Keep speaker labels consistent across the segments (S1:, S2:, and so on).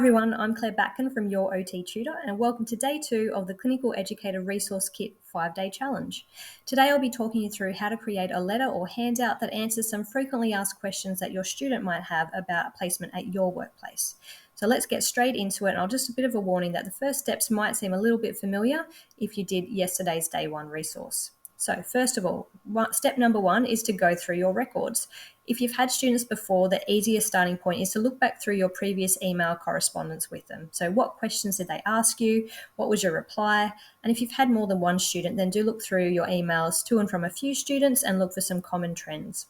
S1: everyone, I'm Claire Batkin from Your OT Tutor, and welcome to day 2 of the Clinical Educator Resource Kit 5-Day Challenge. Today I'll be talking you through how to create a letter or handout that answers some frequently asked questions that your student might have about placement at your workplace. So let's get straight into it, and I'll just a bit of a warning that the first steps might seem a little bit familiar if you did yesterday's day 1 resource. So first of all, step number 1 is to go through your records. If you've had students before, the easiest starting point is to look back through your previous email correspondence with them. So what questions did they ask you? What was your reply? And if you've had more than one student, then do look through your emails to and from a few students and look for some common trends.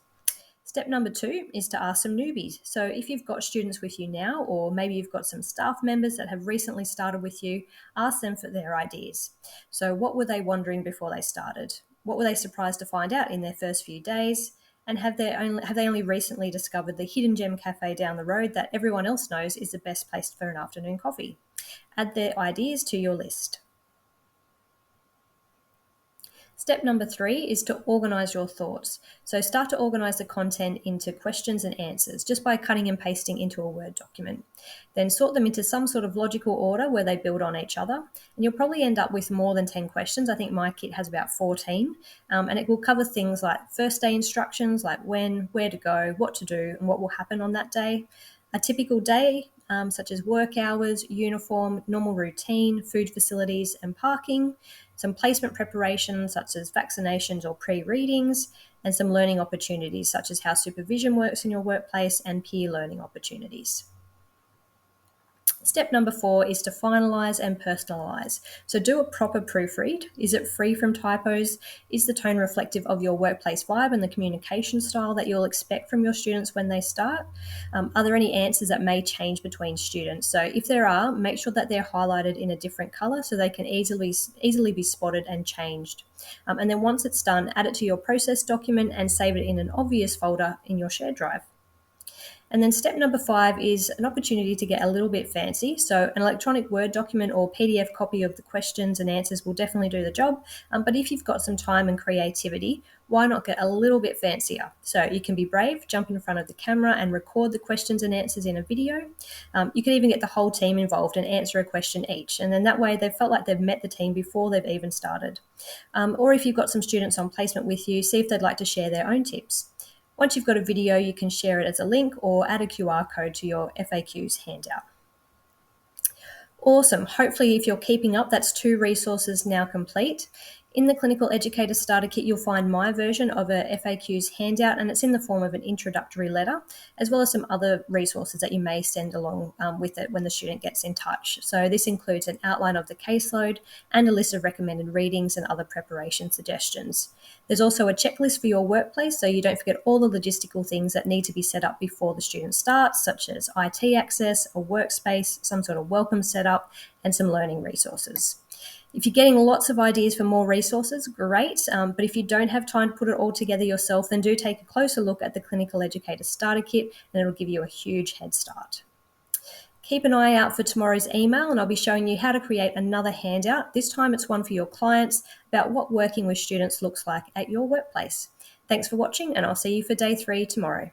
S1: Step number 2 is to ask some newbies. So if you've got students with you now, or maybe you've got some staff members that have recently started with you, ask them for their ideas. So what were they wondering before they started? What were they surprised to find out in their first few days? And have they only recently discovered the hidden gem cafe down the road that everyone else knows is the best place for an afternoon coffee? Add their ideas to your list. Step number 3 is to organise your thoughts. So start to organise the content into questions and answers just by cutting and pasting into a Word document. Then sort them into some sort of logical order where they build on each other. And you'll probably end up with more than 10 questions. I think my kit has about 14. And it will cover things like first day instructions, like when, where to go, what to do, and what will happen on that day. A typical day, such as work hours, uniform, normal routine, food facilities, and parking. Some placement preparation, such as vaccinations or pre-readings, and some learning opportunities, such as how supervision works in your workplace and peer learning opportunities. Step number 4 is to finalise and personalise. So do a proper proofread. Is it free from typos? Is the tone reflective of your workplace vibe and the communication style that you'll expect from your students when they start? Are there any answers that may change between students? So if there are, make sure that they're highlighted in a different colour so they can easily be spotted and changed. And then once it's done, add it to your process document and save it in an obvious folder in your shared drive. And then step number 5 is an opportunity to get a little bit fancy. So an electronic Word document or PDF copy of the questions and answers will definitely do the job. But if you've got some time and creativity, why not get a little bit fancier? So you can be brave, jump in front of the camera and record the questions and answers in a video. You could even get the whole team involved and answer a question each. And then that way they've felt like they've met the team before they've even started. Or if you've got some students on placement with you, see if they'd like to share their own tips. Once you've got a video, you can share it as a link or add a QR code to your FAQS handout. Awesome. Hopefully, if you're keeping up, that's 2 resources now complete. In the Clinical Educator Starter Kit, you'll find my version of a FAQs handout, and it's in the form of an introductory letter, as well as some other resources that you may send along with it when the student gets in touch. So this includes an outline of the caseload and a list of recommended readings and other preparation suggestions. There's also a checklist for your workplace, so you don't forget all the logistical things that need to be set up before the student starts, such as IT access, a workspace, some sort of welcome setup, and some learning resources. If you're getting lots of ideas for more resources, great. But if you don't have time to put it all together yourself, then do take a closer look at the Clinical Educator Starter Kit, and it'll give you a huge head start. Keep an eye out for tomorrow's email, and I'll be showing you how to create another handout. This time it's one for your clients about what working with students looks like at your workplace. Thanks for watching, and I'll see you for day 3 tomorrow.